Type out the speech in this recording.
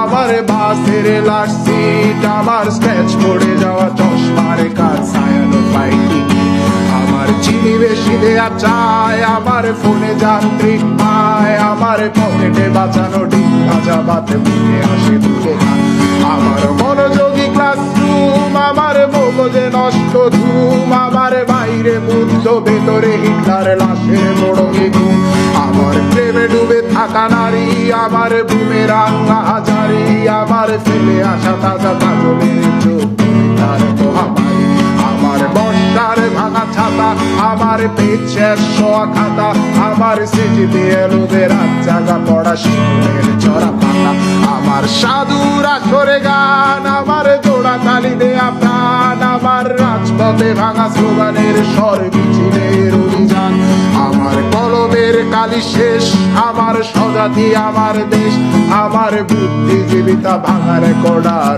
আমার বাসের লাশ সিট, আমার স্ক্র্যাচ পড়ে যাওয়া চশমার কাজ, ছায়ানো পাইটি আমার চিনি বেশি দেয়া চায়, আমার ফোনে যান্ত্রিক পায়, আমার পকেটে বাঁচানো ডিম ভাজা বাতে মুখে আসে ভুলে গান। আমার মনোযোগী ক্লাসরুম, আমার মগজে নষ্ট ধুম, আমার বাইরে বুদ্ধ ভেতরে হিটলার লাশের বড় ঘুম। আমার প্রেমে ডুবে থাকা নারী, আমার বুমেরাং হাজারি, আমার ফেলে আসা তাজা কাজলের চোখ তার মহামারী। আমার বর্ষার ভাঙা ছাতা, আমার পেট শেষ শোয়া খাতা, আমার সেজিতে এলোদের রাত জাগা পড়া শিশুদের চড়া পাতা। আমার সাধুর আসরে গান, আমার জোড়া তালি দেয়া প্রাণ, আমার রাজপথে ভাঙা স্লোগানের স্বর মিছিলের অভিযান। আমার কলমের কালি শেষ, আমার স্বজাতি আমার দেশ, আমার বুদ্ধিজীবিতা ভাঙার কড়ার